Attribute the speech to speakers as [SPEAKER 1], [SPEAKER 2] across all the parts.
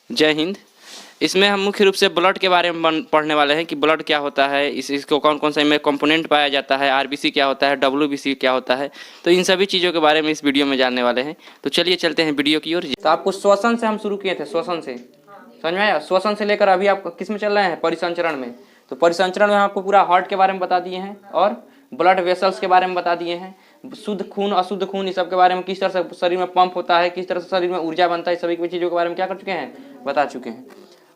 [SPEAKER 1] जय हिंद। इसमें हम मुख्य रूप से ब्लड के बारे में पढ़ने वाले हैं कि ब्लड क्या होता है, इसको कौन कौन सा इनमें कंपोनेंट पाया जाता है, आरबीसी क्या होता है, डब्ल्यूबीसी क्या होता है। तो इन सभी चीज़ों के बारे में इस वीडियो में जानने वाले हैं। तो चलिए चलते हैं वीडियो की ओर। तो आपको श्वसन से हम शुरू किए थे, श्वसन से समझ में आया। श्वसन से लेकर अभी आप किस में चल रहे हैं, परिसंचरण में। तो परिसंचरण में आपको पूरा हार्ट के बारे में बता दिए हैं और ब्लड वेसल्स के बारे में बता दिए हैं, शुद्ध खून अशुद्ध खून इस सब के बारे में, किस तरह से शरीर में पंप होता है, किस तरह से शरीर में ऊर्जा बनता है, सभी चीज़ों के बारे में क्या कर चुके हैं, बता चुके हैं।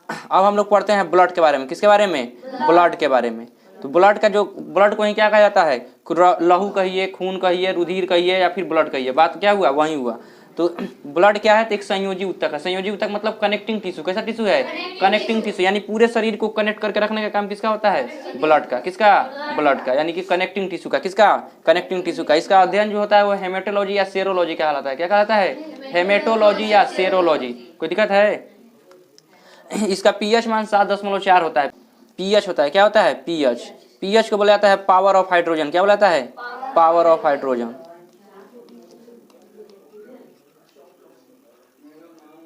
[SPEAKER 1] अब हम लोग पढ़ते हैं ब्लड के बारे में। किसके बारे में, ब्लड के बारे में। तो ब्लड का जो ब्लड को ही क्या कहा जाता है, लहू कहिए, खून कहिए, रुधिर कहिए या फिर ब्लड कहिए, बात क्या हुआ वही हुआ। तो ब्लड क्या है, तो एक संयोजी ऊतक है। संयोजी ऊतक मतलब कनेक्टिंग टिश्यू। कैसा टिश्यू है, कनेक्टिंग टिश्यू, यानी पूरे शरीर को कनेक्ट करके रखने का काम किसका होता है, ब्लड का। किसका, ब्लड का, यानी कि कनेक्टिंग टिश्यू का। किसका, कनेक्टिंग टिश्यू का। इसका अध्ययन जो होता है वो हेमेटोलॉजी या सेरोलॉजी कहलाता है। क्या कहलाता है, हेमेटोलॉजी या सेरोलॉजी। कोई दिक्कत है। इसका पीएच मान 7.4 होता है। पीएच होता है, क्या होता है, पीएच। पीएच को बोला जाता है पावर ऑफ हाइड्रोजन। क्या बोला जाता है, power of hydrogen.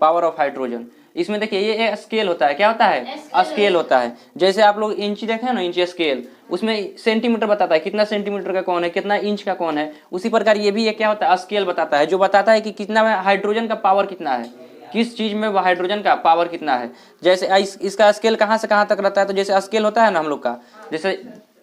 [SPEAKER 1] Power of hydrogen. इसमें देखिए ये स्केल होता है। क्या होता है, स्केल होता है। जैसे आप लोग इंच देखे ना, इंच स्केल, उसमें सेंटीमीटर बताता है कितना सेंटीमीटर का कौन है, कितना इंच का कौन है। उसी प्रकार ये भी क्या होता है, स्केल बताता है, जो बताता है कि कितना हाइड्रोजन का पावर कितना है, किस चीज में हाइड्रोजन का पावर कितना है। जैसे इसका स्केल कहाँ से कहाँ तक रहता है। तो जैसे स्केल होता है ना हम लोग का, जैसे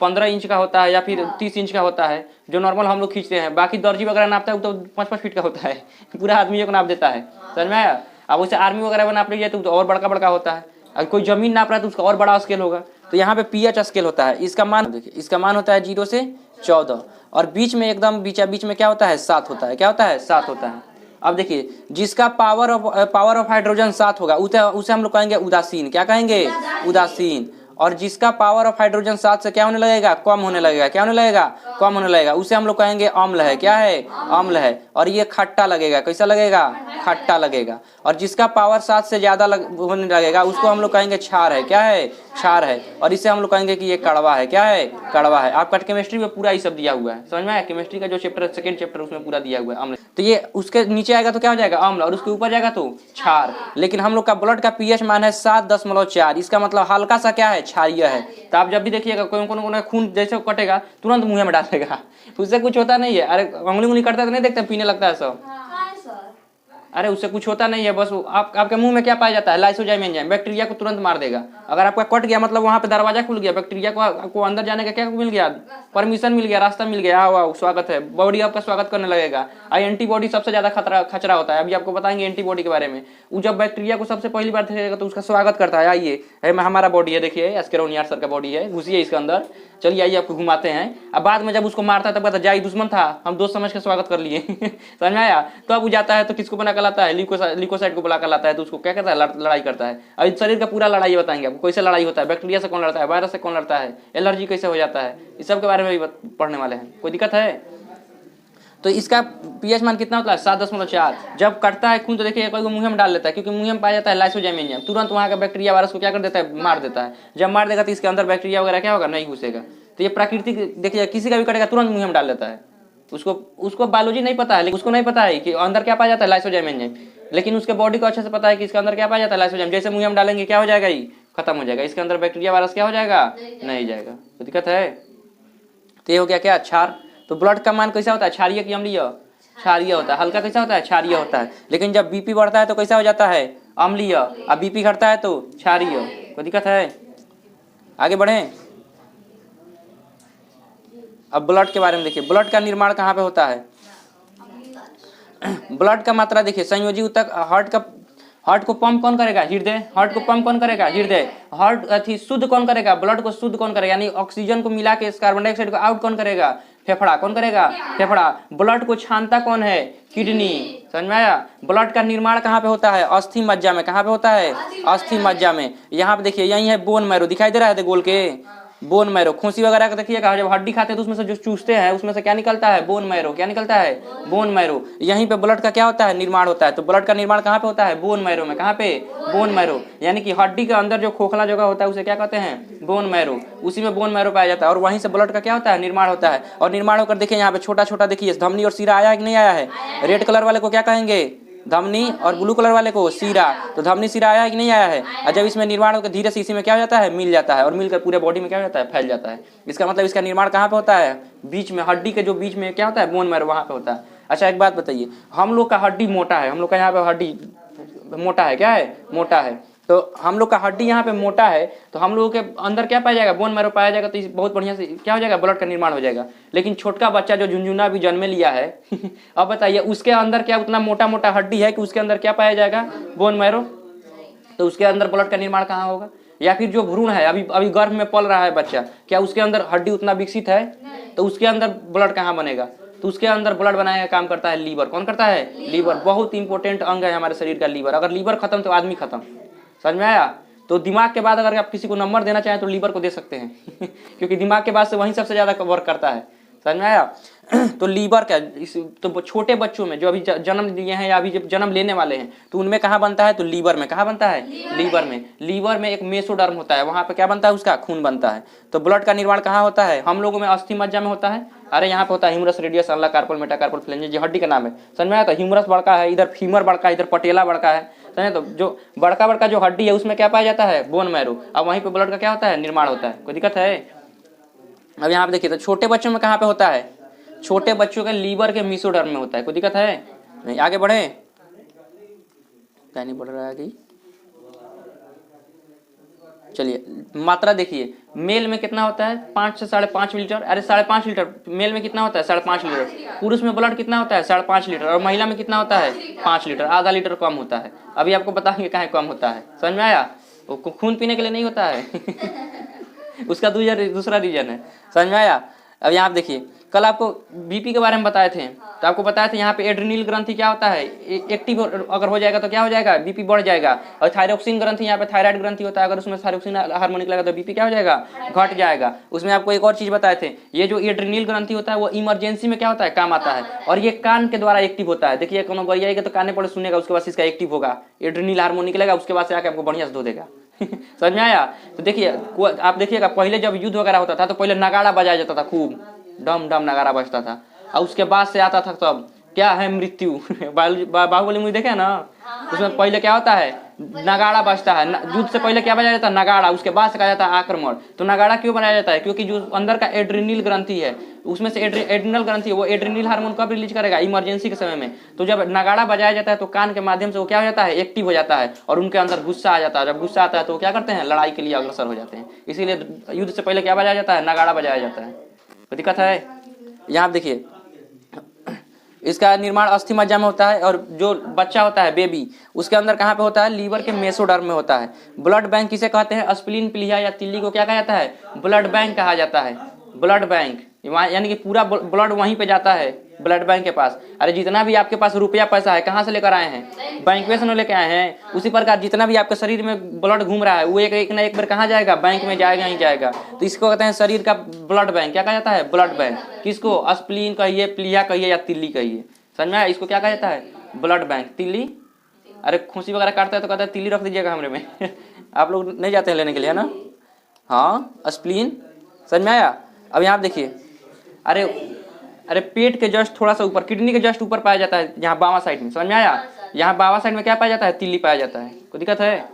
[SPEAKER 1] 15 इंच का होता है या फिर 30 इंच का होता है, जो नॉर्मल हम लोग खींचते हैं। बाकी दर्जी वगैरह नापता है तो 5-5 फीट का होता है, पूरा आदमी को नाप देता है। समझ में आया। अब वैसे आर्मी वगैरह में नाप लीजिए तो और बड़का बड़का होता है। अगर कोई जमीन नाप रहा है तो उसका और बड़ा स्केल होगा। तो यहाँ पे पीएच स्केल होता है। इसका मान देखिए, इसका मान होता है 0 से 14 और बीच में एकदम बीच में क्या होता है, 7 होता है। क्या होता है, 7 होता है। अब देखिए जिसका पावर ऑफ हाइड्रोजन 7 होगा उसे हम लोग कहेंगे उदासीन। क्या कहेंगे, उदासीन। और जिसका पावर ऑफ हाइड्रोजन 7 से क्या होने लगेगा, कम होने लगेगा। क्या होने लगेगा, कम होने लगेगा, उसे हम लोग कहेंगे अम्ल है। क्या है, अम्ल है। और ये खट्टा लगेगा। कैसा लगेगा, खट्टा लगेगा। और जिसका पावर 7 से ज्यादा होने लगेगा उसको हम लोग कहेंगे क्षार है। क्या है, क्षार है। और इसे हम लोग कहेंगे कि ये कड़वा है। क्या है, कड़वा है। आपका केमिस्ट्री में पूरा ये सब दिया हुआ है। समझ में आया। केमिस्ट्री का जो चैप्टर, सेकंड चैप्टर, उसमें पूरा दिया हुआ है अम्ल। तो ये उसके नीचे आएगा तो क्या हो जाएगा, अम्ल, और उसके ऊपर जाएगा तो क्षार। लेकिन हम लोग का ब्लड का पीएच मान है 7.4। इसका मतलब हल्का सा क्या है, क्षारीय है। तो आप जब भी देखिएगा कोई खून जैसे कटेगा तुरंत मुंह में डालेगा, उससे कुछ होता नहीं है। अरे उंगली करता है तो नहीं देखते, पीने लगता है सब। अरे उससे कुछ होता नहीं है। बस आपके मुंह में क्या पाया जाता है, लाइसोजाइम एंजाइम, बैक्टीरिया को तुरंत मार देगा। अगर आपका कट गया मतलब वहां पे दरवाजा खुल गया, बैक्टीरिया को अंदर जाने का क्या मिल गया, परमिशन मिल गया, रास्ता मिल गया। वाह, स्वागत है, बॉडी आपका स्वागत करने लगेगा। एंटीबॉडी सबसे ज्यादा खतरा होता है। अभी आपको बताएंगे एंटीबॉडी के बारे में। वो जब बैक्टीरिया को सबसे पहली बार देखेगा तो उसका स्वागत करता है, आइए हमारा बॉडी है, देखिए एस्केरोनियार सर का बॉडी है, घुसिए इसके अंदर, चलिए आइए आपको घुमाते हैं। अब बाद में जब उसको मारता है तब कहता है जाई दुश्मन था, हम दोस्त समझ के स्वागत कर लिए। समझ में आया। तो अब वो जाता है तो किसको बना कर लाता है, लिकोसाइड को बुला कर लाता है। तो उसको क्या करता है, लड़ाई करता है। अब शरीर का पूरा लड़ाई बताएंगे आपको, कैसे लड़ाई होता है, बैक्टीरिया से कौन लड़ता है, वायरस से कौन लड़ता है, एलर्जी कैसे हो जाता है, इस सब के बारे में भी पढ़ने वाले हैं। कोई दिक्कत है। तो इसका पीएच मान कितना होता है, 7.4। जब कटता है खून तो देखिए कोई मुंह में डाल लेता है, क्योंकि मुंह में पाया जाता है लाइसोजाइम एंजाइम, तुरंत वहाँ का बैक्टीरिया वायरस को क्या कर देता है, मार देता है। जब मार देगा तो इसके अंदर बैक्टीरिया वगैरह क्या होगा, नहीं घुसेगा। तो ये प्राकृतिक देखिए, किसी का भी कटेगा तुरंत मुंह में डाल देता है। उसको बायोलॉजी नहीं पता है, लेकिन उसको नहीं पता है कि अंदर क्या पाया जाता है, लाइसोजाइम एंजाइम। लेकिन उसके बॉडी को अच्छे से पता है कि इसके अंदर क्या पाया जाता है, लाइसोजाइम। जैसे मुंह में डालेंगे क्या हो जाएगा, ये खत्म हो जाएगा। इसके अंदर बैक्टीरिया वायरस क्या हो जाएगा, नहीं जाएगा। तो दिक्कत है। तो ये हो गया क्या, क्षार। तो ब्लड का मान कैसा होता है, क्षारीय कि अम्लीय, क्षारीय होता है। हल्का कैसा होता है, क्षारीय होता है। लेकिन जब बीपी बढ़ता है तो कैसा हो जाता है, अम्लीय। अब बीपी घटता है तो क्षारीय। कोई दिक्कत है। आगे बढ़े। अब ब्लड के बारे में देखिए, ब्लड का निर्माण कहाँ पे होता है। ब्लड का मात्रा देखिए, संयोजी ऊतक, हार्ट को पंप कौन करेगा, हृदय। हार्ट को पंप कौन करेगा, हृदय। हार्ट शुद्ध कौन करेगा, ब्लड को शुद्ध कौन करेगा, यानी ऑक्सीजन को मिला के कार्बन डाइऑक्साइड को आउट कौन करेगा, फेफड़ा। कौन करेगा, फेफड़ा। ब्लड को छानता कौन है, किडनी। समझ में आया। ब्लड का निर्माण कहाँ पे होता है, अस्थि मज्जा में। कहाँ पे होता है, अस्थि मज्जा में। यहाँ पे देखिए, यही है बोन मैरो, दिखाई दे रहा है गोल के, बोन मैरो। खूंसी वगैरह का देखिएगा, जब हड्डी खाते हैं तो उसमें से जो चूसते हैं उसमें से क्या निकलता है, बोन मैरो। क्या निकलता है, बोन मैरो। यहीं पे ब्लड का क्या होता है, निर्माण होता है। तो ब्लड का निर्माण कहाँ पे होता है, बोन मैरो में। कहाँ पे, बोन मैरो। यानी कि हड्डी के अंदर जो खोखला जगह होता है उसे क्या कहते हैं, बोन मैरो। उसी में बोन मैरो पाया जाता है और वहीं से ब्लड का क्या होता है, निर्माण होता है। और निर्माण होकर देखिए यहाँ पे छोटा छोटा देखिए धमनी और सीरा आया है कि नहीं आया है। रेड कलर वाले को क्या कहेंगे, धमनी, और ब्लू कलर वाले को सीरा। तो धमनी सीरा आया है कि नहीं आया है? और जब इसमें निर्माण होकर धीरे से इसी में क्या हो जाता है, मिल जाता है, और मिलकर पूरे बॉडी में क्या हो जाता है, फैल जाता है। इसका मतलब इसका निर्माण कहाँ पे होता है? बीच में, हड्डी के जो बीच में क्या होता है, बोन मैरो, वहाँ पे होता है। अच्छा एक बात बताइए, हम लोग का हड्डी मोटा है, हम लोग का यहाँ पे हड्डी मोटा है, क्या है, मोटा है। तो हम लोग का हड्डी यहाँ पे मोटा है, तो हम लोगों के अंदर क्या पाया जाएगा, बोन मैरो पाया जाएगा। तो बहुत बढ़िया से क्या हो जाएगा, ब्लड का निर्माण हो जाएगा। लेकिन छोटका बच्चा जो झुनझुना भी जन्मे लिया है अब बताइए उसके अंदर क्या उतना मोटा मोटा हड्डी है कि उसके अंदर क्या पाया जाएगा, बोन मैरो? तो उसके अंदर ब्लड का निर्माण कहाँ होगा? या फिर जो भ्रूण है, अभी अभी गर्भ में पल रहा है बच्चा, क्या उसके अंदर हड्डी उतना विकसित है? तो उसके अंदर ब्लड कहाँ बनेगा? तो उसके अंदर ब्लड बनाने का काम करता है लीवर। कौन करता है? लीवर। बहुत इंपॉर्टेंट अंग है हमारे शरीर का लीवर। अगर लीवर खत्म तो आदमी खत्म। समझ में आया? तो दिमाग के बाद अगर आप किसी को नंबर देना चाहें तो लीवर को दे सकते हैं क्योंकि दिमाग के बाद से वहीं सबसे ज्यादा वर्क करता है। समझ में आया? तो लीवर का तो छोटे बच्चों में जो अभी जन्म लिए हैं या अभी जब जन्म लेने वाले हैं तो उनमें कहाँ बनता है? तो लीवर में। कहाँ बनता है? लीवर में। लीवर में एक मेसोडर्म होता है, वहां पे क्या बनता है? उसका खून बनता है। तो ब्लड का निर्माण कहाँ होता है? हम लोगों में अस्थि मज्जा में होता है। अरे यहाँ पे होता है humerus, radius, ulna, carpal, metacarpal, phalanges, हड्डी का नाम है। समझ में आया? तो ह्यूमरस बड़का है, इधर फीमर बड़का है, इधर पटेला बड़का है। समझे? तो जो बड़का बड़का जो हड्डी है उसमें क्या पाया जाता है? Bone marrow. अब वहीं पे ब्लड का क्या होता है? निर्माण होता है। कोई दिक्कत है? अब यहाँ पे देखिए, तो छोटे बच्चों में कहाँ पे होता है? छोटे बच्चों के लीवर के मेसोडर्म में होता है। कोई दिक्कत है? नहीं। आगे बढ़े, क्या नहीं बढ़ रहा है कि? चलिए मात्रा देखिए, मेल में कितना होता है? 5 से 5.5 लीटर। अरे 5.5 लीटर मेल में कितना होता है? 5.5 लीटर। पुरुष में ब्लड कितना होता है? 5.5 लीटर। और महिला में कितना होता है? 5 लीटर। आधा लीटर कम होता है। अभी आपको बताएंगे कहाँ कम होता है। समझ में आया? वो खून पीने के लिए नहीं होता है उसका दूसरा रीजन है। समझ में आया? अब यहाँ देखिए, कल आपको बीपी के बारे में बताए थे, तो आपको बताए थे यहाँ पे एड्रेनल ग्रंथि क्या होता है, एक्टिव अगर हो जाएगा तो क्या हो जाएगा? बीपी बढ़ जाएगा। और थायरोक्सिन ग्रंथि, यहाँ पे थायराइड ग्रंथि होता है, अगर उसमें थायरोक्सिन हार्मोन निकलेगा तो बीपी क्या हो जाएगा? घट जाएगा। उसमें आपको एक और चीज बताए थे, ये जो एड्रेनल ग्रंथि होता है वो इमरजेंसी में क्या होता है? काम आता है। और ये कान के द्वारा एक्टिव होता है। देखिए कोनो गरियाएगा तो काने पड़े सुनेगा, उसके बाद इसका एक्टिव होगा, एड्रेनल हार्मोन निकलेगा, उसके बाद से आके आपको बढ़िया से धो देगा समझ में आया? तो देखिए आप देखिएगा, पहले जब युद्ध वगैरह होता था तो पहले नगाड़ा बजाया जाता था, खूब डम डम नगाड़ा बजता था। और उसके बाद से आता था तब क्या है? मृत्यु बाहुबली मूवी देखे ना, उसमें पहले क्या होता है? नगाड़ा बजता है। युद्ध से पहले क्या बजाया जाता है? नगाड़ा। उसके बाद से कहा जाता है आक्रमण। तो नगाड़ा क्यों बनाया जाता है? क्योंकि जो अंदर का एड्रेनल ग्रंथि है उसमें से एड्रेनल ग्रंथि है, वो एड्रेनल हार्मोन कब रिलीज करेगा? इमरजेंसी के समय में। तो जब नगाड़ा बजाया जाता है तो कान के माध्यम से वो क्या हो जाता है? एक्टिव हो जाता है, और उनके अंदर गुस्सा आ जाता है। जब गुस्सा आता है तो वो क्या करते हैं? लड़ाई के लिए अग्रसर हो जाते हैं। इसीलिए युद्ध से पहले क्या बजाया जाता है? नगाड़ा बजाया जाता है। तो दिक्कत है? यहाँ देखिए, इसका निर्माण अस्थि मज्जा में होता है, और जो बच्चा होता है बेबी, उसके अंदर कहाँ पे होता है? लीवर के मेसोडर्म में होता है। ब्लड बैंक किसे कहते हैं? स्प्लीन, प्लीहा या तिल्ली को क्या कहा जाता है? ब्लड बैंक कहा जाता है। ब्लड बैंक यानी कि पूरा ब्लड वहीं पे जाता है, ब्लड बैंक के पास। अरे जितना भी आपके पास रुपया पैसा है कहाँ से लेकर आए हैं? बैंक में से लेकर आए हैं। उसी प्रकार जितना भी आपके शरीर में ब्लड घूम रहा है वो एक ना एक बार कहाँ जाएगा? बैंक में जाएगा ही जाएगा। तो इसको कहते हैं शरीर का ब्लड बैंक। क्या कहा जाता है? Blood bank. किसको? स्प्लीन कहिए, प्लीहा कहिए या तिल्ली कहिए। समझ में आया? इसको क्या कहा जाता है? Blood bank. तिल्ली, अरे खुशी वगैरह काटता है तो कहता है तिल्ली रख दीजिएगा कमरे में आप लोग नहीं जाते हैं लेने के लिए, है ना? हाँ, स्प्लीन। समझ में आया? अब यहाँ देखिए, अरे पेट के जस्ट थोड़ा सा ऊपर, किडनी के जस्ट ऊपर पाया जाता है, यहाँ बावा साइड में। समझ में आया? यहाँ बावा साइड में क्या पाया जाता है? तिल्ली पाया जाता है। कोई दिक्कत है?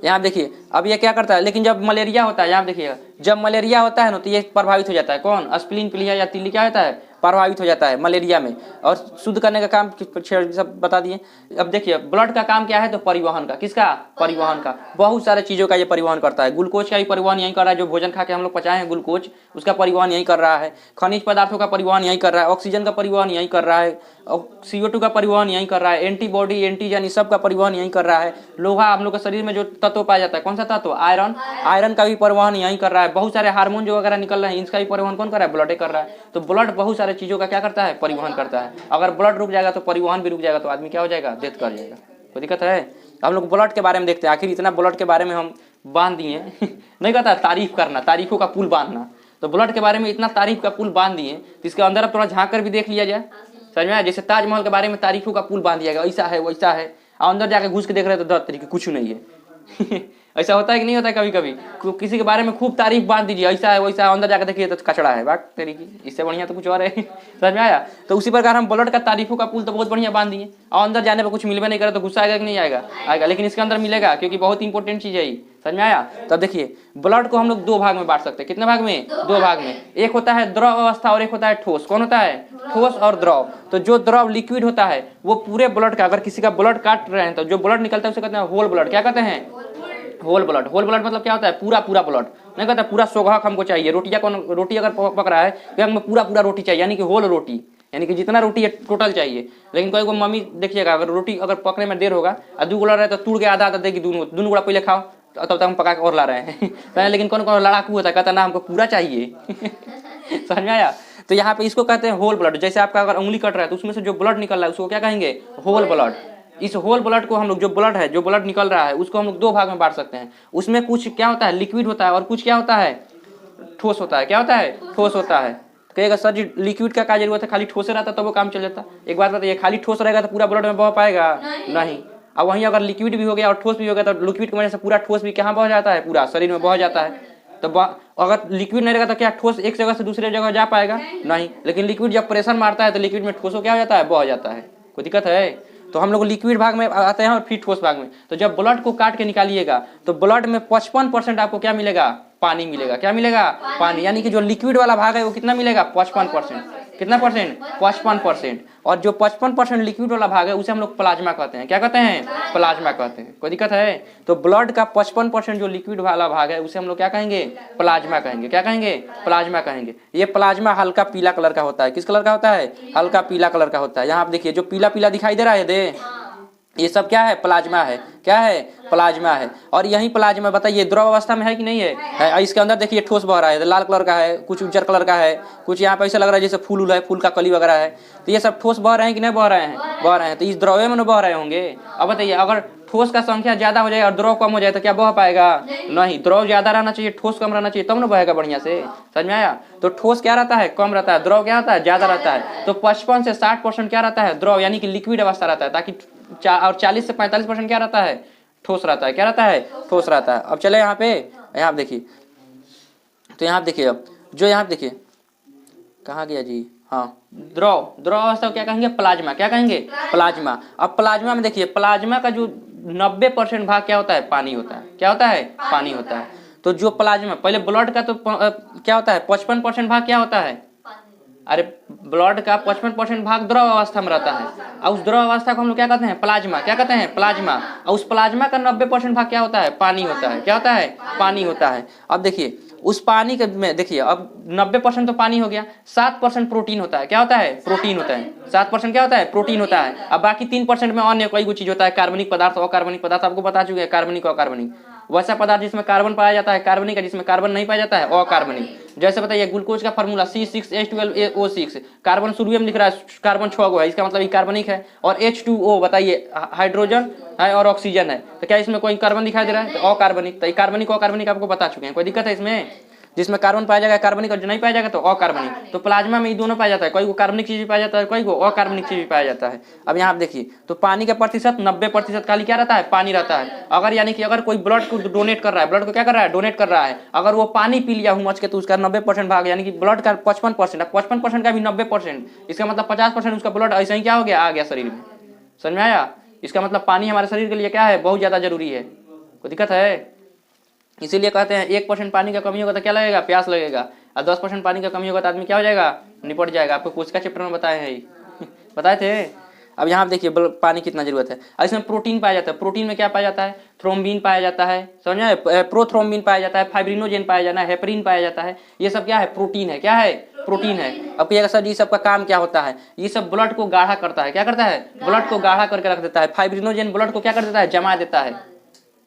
[SPEAKER 1] यहाँ देखिए, अब ये क्या करता है, लेकिन जब मलेरिया होता है, यहाँ देखिएगा, जब मलेरिया होता है ना तो ये प्रभावित हो जाता है। कौन? स्प्लीन, प्लीहा या तिल्ली क्या होता है? प्रभावित हो जाता है मलेरिया में। और शुद्ध करने का काम सब बता दिए। अब देखिए, ब्लड का काम क्या है? तो परिवहन का। किसका? परिवहन का। बहुत सारे चीजों का ये परिवहन करता है। ग्लूकोज का भी परिवहन यही कर रहा है, जो भोजन खा के हम लोग पचाए हैं ग्लूकोज, उसका परिवहन यही कर रहा है। खनिज पदार्थों का परिवहन यही कर रहा है। ऑक्सीजन का परिवहन यही कर रहा है। CO2 का परिवहन यही कर रहा है। एंटीबॉडी, एंटीजन, इस सब का परिवहन यही कर रहा है। लोहा, हम लोग के शरीर में जो तत्व पाया जाता है, कौन सा तत्व? आयरन। आयरन का भी परिवहन यही कर रहा है। बहुत सारे हार्मोन जो वगैरह निकल रहे हैं, इसका भी परिवहन कौन कर रहा है? ब्लड कर रहा है। तो ब्लड बहुत सारे चीजों का क्या करता है? परिवहन करता है। अगर ब्लड रुक जाएगा तो परिवहन भी रुक जाएगा, तो आदमी क्या हो जाएगा? डेथ कर जाएगा। कोई दिक्कत है? हम लोग ब्लड के बारे में देखते हैं। आखिर इतना ब्लड के बारे में हम बांध दिए नहीं कहता तारीफ करना, तारीफों का पुल बांधना। तो ब्लड के बारे में इतना तारीफ का पुल बांध दिए, तो इसके अंदर अब थोड़ा झाँक कर भी देख लिया जाए। समझ में आया? जैसे ताजमहल के बारे में तारीफों का पुल बांध दिया गया, ऐसा है वैसा है, और अंदर जाके घुस के देख रहे तो 10 तरीके कुछ नहीं है ऐसा होता है कि नहीं होता है? कभी कभी किसी के बारे में खूब तारीफ बांट दीजिए, ऐसा है वैसा है, अंदर जाकर देखिए तो कचड़ा है, बात तेरी की, इससे बढ़िया तो कुछ और है। समझ में आया? तो उसी प्रकार हम ब्लड का तारीफों का पुल तो बहुत बढ़िया बांध दिए, और अंदर जाने पर कुछ मिलवे नहीं करे तो गुस्सा आएगा कि नहीं आएगा? आएगा, लेकिन इसके अंदर मिलेगा क्योंकि बहुत इंपॉर्टेंट चीज है ये। समझ में आया? तब देखिए ब्लड को हम लोग दो भाग में बांट सकते हैं। कितने भाग में? दो भाग में। एक होता है द्रव अवस्था और एक होता है ठोस। कौन होता है? ठोस और द्रव। तो जो द्रव लिक्विड होता है वो पूरे ब्लड का, अगर किसी का ब्लड काट रहे हैं तो जो ब्लड निकलता है उसे कहते हैं होल ब्लड। क्या कहते हैं? Whole blood. होल ब्लड मतलब क्या होता है? पूरा पूरा ब्लड। नहीं कहता पूरा सोगहक हमको चाहिए, रोटी अगर पक रहा है तो हमें पूरा पूरा रोटी चाहिए, यानी कि होल रोटी, यानी कि जितना रोटी है टोटल चाहिए। लेकिन कोई को मम्मी देखिएगा, अगर रोटी अगर पकने में देर होगा और 2 गोला रहे तो तोड़ के आधा आधा देगी, दोनों गोला पहले खाओ, तब तक हम पका के और ला रहे हैं। लेकिन कौन कौन लड़ाकू होता है, कहता ना हमको पूरा चाहिए। समझ में आया? तो यहाँ पे इसको कहते हैं होल ब्लड। जैसे आपका अगर उंगली कट रहा है तो उसमें से जो ब्लड निकल रहा है उसको क्या कहेंगे? Whole blood. इस होल ब्लड को हम लोग, जो ब्लड है, जो ब्लड निकल रहा है, उसको हम लोग दो भाग में बांट सकते हैं। उसमें कुछ क्या होता है? लिक्विड होता है, और कुछ क्या होता है? ठोस होता है। क्या होता है? ठोस होता है। कहेगा सर जी लिक्विड का क्या जरूरत है, खाली ठोसे रहता तो वो काम चल जाता। एक बात बताइए, खाली ठोस रहेगा तो पूरा ब्लड में बह पाएगा? नहीं। अब वहीं अगर लिक्विड भी हो गया और ठोस भी हो गया तो लिक्विड की वजह से पूरा ठोस भी कहाँ बह जाता है? पूरा शरीर में बह जाता है। तो अगर लिक्विड नहीं रहेगा तो क्या ठोस एक जगह से दूसरे जगह जा पाएगा? नहीं। लेकिन लिक्विड जब प्रेशर मारता है तो लिक्विड में ठोस क्या हो जाता है? बह जाता है। कोई दिक्कत है? तो हम लोग लिक्विड भाग में आते हैं और फिर ठोस भाग में। तो जब ब्लड को काट के निकालिएगा तो ब्लड में 55% आपको क्या मिलेगा? पानी मिलेगा। क्या मिलेगा? पानी। यानी कि जो लिक्विड वाला भाग है वो कितना मिलेगा? 55%। कितना परसेंट? 55%। और जो 55% लिक्विड वाला भाग है उसे हम लोग प्लाज्मा कहते हैं। क्या कहते हैं? प्लाज्मा कहते हैं। कोई दिक्कत है? तो ब्लड का 55% जो लिक्विड वाला भाग है उसे हम लोग क्या कहेंगे? प्लाज्मा कहेंगे। क्या कहेंगे? प्लाज्मा कहेंगे। ये प्लाज्मा हल्का पीला कलर का होता है। किस कलर का होता है? हल्का पीला कलर का होता है। यहाँ आप देखिए जो पीला पीला दिखाई दे रहा है, ये सब क्या है? प्लाज्मा है। क्या है? प्लाज्मा है। और यही प्लाज्मा बताइए द्रव अवस्था में है कि नहीं है? इसके अंदर देखिए ठोस बह रहा है, लाल कलर का है, कुछ उज्जर कलर का है, कुछ यहाँ पे ऐसा लग रहा है जैसे फूल है, फूल का कली वगैरह है। तो ये सब ठोस बह रहे हैं कि नहीं बह रहे हैं? बह रहे हैं। तो इस द्रव्य में बह रहे होंगे। अब बताइए अगर ठोस का संख्या ज्यादा हो जाए और द्रव कम हो जाए तो क्या बह पाएगा? नहीं। द्रव ज्यादा रहना चाहिए, ठोस कम रहना चाहिए, तब ना बहेगा बढ़िया से। समझ में आया? तो ठोस क्या रहता है? कम रहता है। द्रव क्या रहता है? ज्यादा रहता है। तो 55 से 60% क्या रहता है? द्रव, यानी कि लिक्विड अवस्था रहता है, ताकि और 40 से 45% क्या रहता है? ठोस रहता है। क्या रहता है? ठोस रहता है। अब चले यहाँ पे, यहाँ देखिए, तो यहाँ देखिए, अब जो यहाँ देखिए कहाँ गया जी? हाँ, द्रव। द्रव अवस्था को क्या कहेंगे? प्लाज्मा। क्या कहेंगे? प्लाज्मा। अब प्लाज्मा में देखिए, प्लाज्मा का जो 90% भाग क्या होता है? पानी होता है। क्या होता है? पानी होता है। तो जो प्लाज्मा, पहले ब्लड का तो क्या होता है? 55% भाग क्या होता है? अरे ब्लड का 55% भाग द्रव अवस्था में रहता है, और उस द्रव अवस्था को हम लोग क्या कहते हैं? प्लाज्मा। क्या कहते हैं? प्लाज्मा। और उस प्लाज्मा का 90% भाग क्या होता है? पानी होता है। क्या होता है? पानी होता है। अब देखिए उस पानी के में देखिए, अब 90% तो पानी हो गया, 7% प्रोटीन होता है। क्या होता है? प्रोटीन होता है। 7% क्या होता है? प्रोटीन होता है। अब बाकी 3% में अन्य कोई चीज होता है, कार्बनिक पदार्थ, अकार्बनिक पदार्थ, आपको बता चुके हैं, कार्बनिक और अकार्बनिक। वैसा पदार्थ जिसमें कार्बन पाया जाता है कार्बनिक है, जिसमें कार्बन नहीं पाया जाता है अकार्बनिक। जैसे बताइए ग्लूकोज का फॉर्मूला C6H12O6, कार्बन शुरू में लिख रहा है, कार्बन 6 गो है, इसका मतलब ये कार्बनिक है। और H2O बताइए हाइड्रोजन है और ऑक्सीजन है, तो क्या इसमें कोई कार्बन दिखाई दे रहा है? तो अकार्बनिक। तो कार्बनिक अकार्बनिक आपको बता चुके हैं। कोई दिक्कत है इसमें? जिसमें कार्बन पाया जाएगा कार्बनिक, और जो नहीं पाया जाएगा तो अकार्बनिक। तो प्लाज्मा में ये दोनों पाया जाता है, कोई को कार्बनिक चीज भी पाया जाता है, कोई को अकार्बनिक चीज भी पाया जाता है। अब यहाँ आप देखिए, तो पानी का प्रतिशत 90% खाली क्या रहता है? पानी रहता है। अगर यानी कि अगर कोई ब्लड को डोनेट कर रहा है, ब्लड को क्या कर रहा है? डोनेट कर रहा है, अगर वो पानी पी लिया हुमच के तो उसका 90% भाग, यानी कि ब्लड का 55%, 55% का भी 90%, इसका मतलब 50% उसका ब्लड ऐसा ही क्या हो गया? आ गया शरीर में। समझ में आया? इसका मतलब पानी हमारे शरीर के लिए क्या है? बहुत ज्यादा जरूरी है। कोई दिक्कत है? इसीलिए कहते हैं 1% पानी का कमी होगा तो क्या लगेगा? प्यास लगेगा। और 10% पानी का कमी होगा तो आदमी क्या हो जाएगा? निपट जाएगा। आपको कोशिका चैप्टर में बताए हैं, बताए थे। अब यहाँ देखिए पानी कितना जरूरत है। और इसमें प्रोटीन पाया जाता है। प्रोटीन में क्या पाया जाता है? थ्रोम्बिन पाया जाता है, समझे? प्रोथ्रोम्बिन पाया जाता है, फाइब्रिनोजेन पाया जाता है, हेपरिन पाया जाता है। ये सब क्या है? प्रोटीन है। क्या है? प्रोटीन है। अब कहिएगा सर ये सब का काम क्या होता है? ये सब ब्लड को गाढ़ा करता है। क्या करता है? ब्लड को गाढ़ा करके रख देता है। फाइब्रिनोजेन ब्लड को क्या कर देता है? जमा देता है।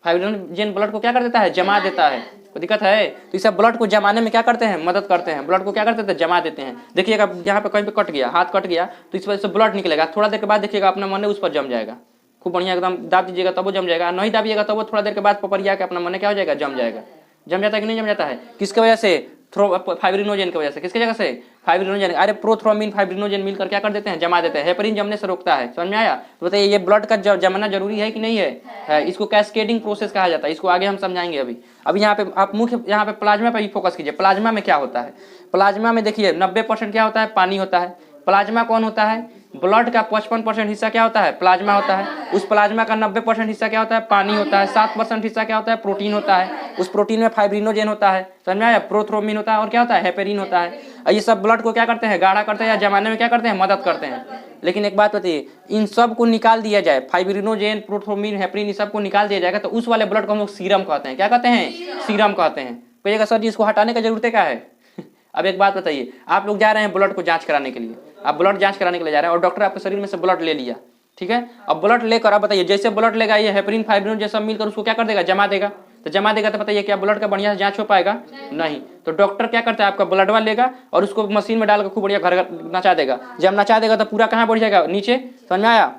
[SPEAKER 1] फाइब्रिनोजेन ब्लड को क्या कर देता है? जमा देता है। तो दिक्कत है? तो इसे ब्लड को जमाने में क्या करते हैं? मदद करते हैं। ब्लड को क्या करते हैं? जमा देते हैं। देखिएगा यहाँ पे कहीं पे कट गया, हाथ कट गया, तो इस वजह से ब्लड निकलेगा। थोड़ा देर के बाद देखिएगा अपना मन उस पर जम जाएगा, खूब बढ़िया एकदम दाब दीजिएगा तब वो जम जाएगा। नहीं दाबिएगा तब वो थोड़ा देर के बाद पपरिया के अपना मन क्या हो जाएगा? जम जाएगा। जम जाता है कि नहीं जम जाता है? किसकी वजह से? फाइब्रिनोजेन की वजह से। किसकी जगह से? फाइब्रिनोजेन। अरे प्रोथ्रोम्बिन फाइब्रिनोजेन मिलकर क्या कर देते हैं? जमा देते हैं। हेपरिन जमने से रोकता है। समझ में आया? तो बताइए ये ब्लड का जमना जरूरी है कि नहीं है? इसको कैस्केडिंग प्रोसेस कहा जाता है। इसको आगे हम समझाएंगे। अभी यहाँ पे आप मुख्य यहाँ पे प्लाज्मा पे ही फोकस कीजिए। प्लाज्मा में क्या होता है? प्लाज्मा में देखिए 90% क्या होता है? पानी होता है। प्लाज्मा कौन होता है? ब्लड का 55% हिस्सा क्या होता है? प्लाज्मा होता है। उस प्लाज्मा का 90% हिस्सा क्या होता है? पानी होता है। 7% हिस्सा क्या होता है? प्रोटीन होता है। उस प्रोटीन में फाइब्रिनोजेन होता है। समझ में आया? प्रोथ्रोम्बिन होता है और क्या होता है? हेपेरिन होता है। और ये सब ब्लड को क्या करते हैं? गाढ़ा करते हैं या जमाने में क्या करते हैं? मदद करते हैं। लेकिन एक बात बताइए, इन सब को निकाल दिया जाए, फाइब्रिनोजेन, प्रोथ्रोम्बिन, हेपेरिन, इन सबको निकाल दिया जाएगा तो उस वाले ब्लड को हम लोग सीरम कहते हैं। क्या कहते हैं? सीरम कहते हैं। कहिएगा सर जी इसको हटाने का जरूरत क्या है? अब एक बात बताइए, आप लोग जा रहे हैं ब्लड को जांच कराने के लिए, आप ब्लड जांच कराने के लिए जा रहे हैं और डॉक्टर आपके शरीर में से ब्लड ले लिया, ठीक है। अब ब्लड लेकर आप बताइए, जैसे ब्लड लेगा ये हेपरिन फाइब्रिन जैसा मिलकर उसको क्या कर देगा? जमा देगा। तो जमा देगा तो बताइए क्या ब्लड का बढ़िया से जांच हो पाएगा? नहीं। तो डॉक्टर क्या करता है? आपका ब्लडवा लेगा और उसको मशीन में डालकर खूब बढ़िया घर नचा देगा। जब नचा देगा तो पूरा कहाँ बढ़ जाएगा? नीचे। समझ में आया?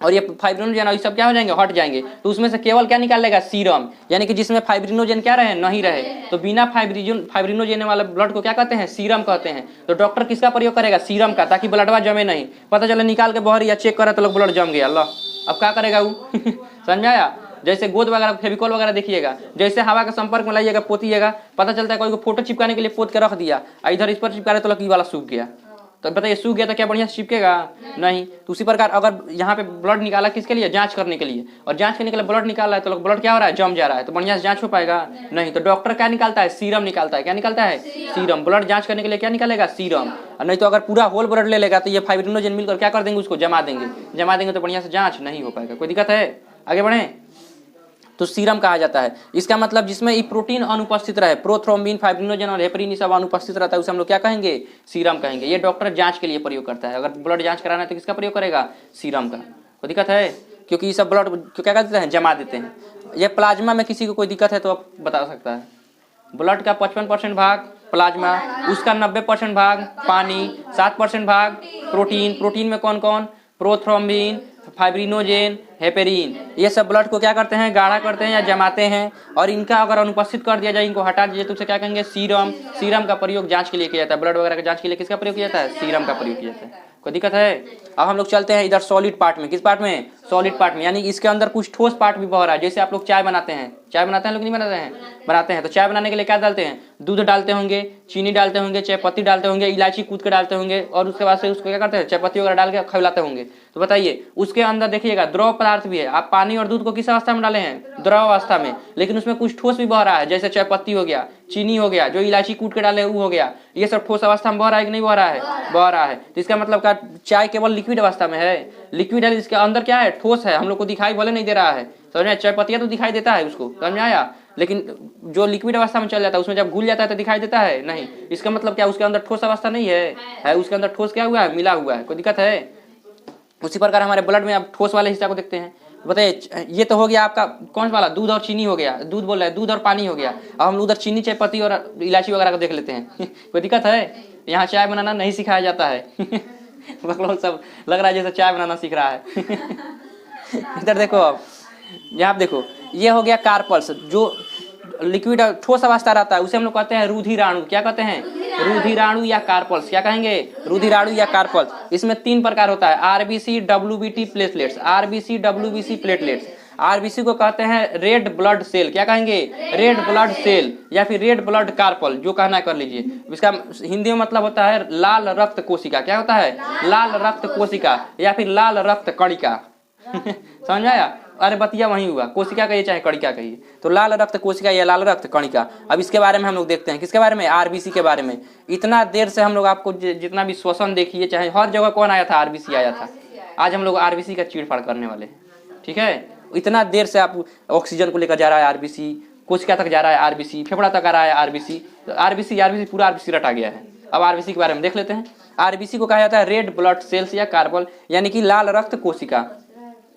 [SPEAKER 1] और ये फाइब्रिनोजेन ये सब क्या हो जाएंगे? हट जाएंगे। तो उसमें से केवल क्या निकाल लेगा? सीरम, यानी कि जिसमें फाइब्रिनोजेन क्या रहे? नहीं रहे। तो बिना फाइब्रिनोजेन वाले ब्लड को क्या कहते हैं? सीरम कहते हैं। तो डॉक्टर किसका प्रयोग करेगा? सीरम का, ताकि ब्लडवा जमे नहीं। पता चले निकाल के बहर या चेक करा तो लोग ब्लड जम गया, अल्लाह अब क्या करेगा वो? समझ में आया? जैसे गोद वगैरह फेविकॉल वगैरह देखिएगा, जैसे हवा के संपर्क में लाइएगा, पोतिएगा, पता चलता है कोई को फोटो चिपकाने के लिए पोत के रख दिया, इधर इस पर चिपका रहे तो लकी वाला सूख गया। तो बताइए सूख गया तो क्या बढ़िया से चिपकेगा? नहीं। तो उसी प्रकार अगर यहाँ पे ब्लड निकाला किसके लिए? जांच करने के लिए, और जांच करने के लिए ब्लड निकाला है तो ब्लड क्या हो रहा है? जम जा रहा है। तो बढ़िया से जांच हो पाएगा? नहीं। तो डॉक्टर क्या निकालता है? सीरम निकालता है। क्या निकालता है? सीरम। ब्लड जांच करने के लिए क्या निकालेगा? सीरम। और नहीं तो अगर पूरा होल ब्लड ले लेगा तो ये फाइब्रिनोजेन मिलकर क्या कर देंगे? उसको जमा देंगे। जमा देंगे तो बढ़िया से जांच नहीं हो पाएगा। कोई दिक्कत है? आगे बढ़े। तो सीरम कहा जाता है। इसका मतलब जिसमें ये प्रोटीन अनुपस्थित रहे, प्रोथ्रोम्बिन, फाइब्रिनोजेन और हेपरिन सब अनुपस्थित रहता है, उसे हम लोग क्या कहेंगे? सीरम कहेंगे। ये डॉक्टर जांच के लिए प्रयोग करता है। अगर ब्लड जांच कराना है तो किसका प्रयोग करेगा? सीरम का। कोई दिक्कत है? क्योंकि ये सब ब्लड को क्या कर देते हैं? जमा देते हैं। ये प्लाज्मा में किसी को कोई दिक्कत है तो आप बता सकता है। ब्लड का 55% भाग प्लाज्मा, उसका 90% भाग पानी, 7% भाग प्रोटीन। प्रोटीन में कौन कौन? Prothrombin, fibrinogen, heparin. ये सब ब्लड को क्या करते हैं? गाढ़ा करते हैं या जमाते हैं। और इनका अगर अनुपस्थित कर दिया जाए, इनको हटा दिया, तो उसे क्या कहेंगे? सीरम। सीरम का प्रयोग जांच के लिए किया जाता है। ब्लड वगैरह की जांच के लिए किसका प्रयोग किया जाता है? सीरम का प्रयोग किया जाता है। कोई दिक्कत है? अब हम लोग चलते हैं इधर सॉलिड पार्ट में। किस पार्ट में? सॉलिड पार्ट में, यानी इसके अंदर कुछ ठोस पार्ट भी बह रहा है। जैसे आप लोग चाय बनाते हैं, चाय बनाते हैं लोग नहीं बनाते हैं? बनाते हैं। तो चाय बनाने के लिए क्या डालते हैं? दूध डालते होंगे, चीनी डालते होंगे, चाय पत्ती डालते होंगे, इलायची कूद के डालते होंगे, और उसके बाद से उसको क्या करते हैं? चाय पत्ती वगैरह डाल के खिलाते होंगे। तो बताइए उसके अंदर देखिएगा द्रव पदार्थ भी है। आप पानी और दूध को किस अवस्था में डाले हैं? द्रव अवस्था में। लेकिन उसमें कुछ ठोस भी बह रहा है, जैसे चाय पत्ती हो गया, चीनी हो गया, जो इलायची कूट के डाले वो हो गया। ये सब ठोस अवस्था में बह रहा है कि नहीं बह रहा है? बह रहा है। तो इसका मतलब क्या चाय केवल लिक्विड अवस्था में है? लिक्विड है, इसके अंदर क्या है? ठोस है। हम लोग को दिखाई भले नहीं दे रहा है, समझ में? चाय पत्तियां तो दिखाई देता है उसको, समझ में आया? लेकिन जो लिक्विड अवस्था में चल जाता है उसमें जब घुल जाता है तो दिखाई देता है नहीं। इसका मतलब क्या उसके अंदर ठोस अवस्था नहीं है? उसके अंदर ठोस क्या हुआ है? मिला हुआ है। कोई दिक्कत है? उसी प्रकार हमारे ब्लड में आप ठोस वाले हिस्सा को देखते हैं। बताइए ये तो हो गया आपका कौन सा वाला? दूध और चीनी हो गया, दूध बोल रहा है, दूध और पानी हो गया। अब हम उधर चीनी, चाय पत्ती और इलायची वगैरह को देख लेते हैं। कोई दिक्कत है? यहाँ चाय बनाना नहीं सिखाया जाता है। लोग सब लग रहा है जैसे चाय बनाना सीख रहा है। इधर देखो, अब यहाँ आप देखो, ये हो गया कार्पल्स, जो लिक्विड ठोस अवस्था रहता है, उसे हम लोग कहते हैं रुधिराणु। क्या कहते हैं? रुधिराणु या कार्पल्स। क्या कहेंगे? रुधिराणु या कार्पल्स। इसमें 3 प्रकार होता है, RBC, WBT, platelets. RBC, WBC, platelets. RBC को कहते हैं रेड ब्लड सेल। क्या कहेंगे? रेड ब्लड सेल या फिर रेड ब्लड कार्पल, जो कहना है कर लीजिए। इसका हिंदी में मतलब होता है लाल रक्त कोशिका। क्या होता है? लाल रक्त कोशिका या फिर लाल रक्त कणिका। समझ आया? अरे बतिया वही हुआ, कोशिका कहिए चाहे कणिका कहिए। तो लाल रक्त कोशिका या लाल रक्त कणिका। अब इसके बारे में हम लोग देखते हैं। किसके बारे में? आरबीसी के बारे में। इतना देर से हम लोग आपको जितना भी श्वसन देखिए, चाहे हर जगह कौन आया था? आरबीसी आया था। आज हम लोग आरबीसी का चीड़-फाड़ करने वाले हैं, ठीक है? इतना देर से आप ऑक्सीजन को लेकर जा रहा है आरबीसी, कोशिका तक जा रहा है आरबीसी, फेफड़ा तक आ रहा है आरबीसी। तो आरबीसी पूरा आरबीसी रटा गया है। अब आरबीसी के बारे में देख लेते हैं। आरबीसी को कहा जाता है रेड ब्लड सेल्स या कार्बल, यानी कि लाल रक्त कोशिका।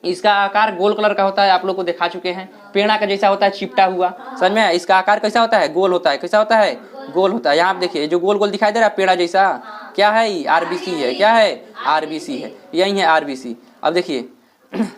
[SPEAKER 1] इसका आकार गोल कलर का होता है, आप लोग को दिखा चुके हैं। पेड़ा का जैसा होता है, चिपटा हुआ। समझ में? इसका आकार कैसा होता है? गोल होता है। कैसा होता है? गोल होता है। यहाँ आप देखिए जो गोल गोल दिखाई दे रहा है पेड़ा जैसा, क्या है? आरबीसी है। क्या है? आरबीसी है। यही है आरबीसी। अब देखिए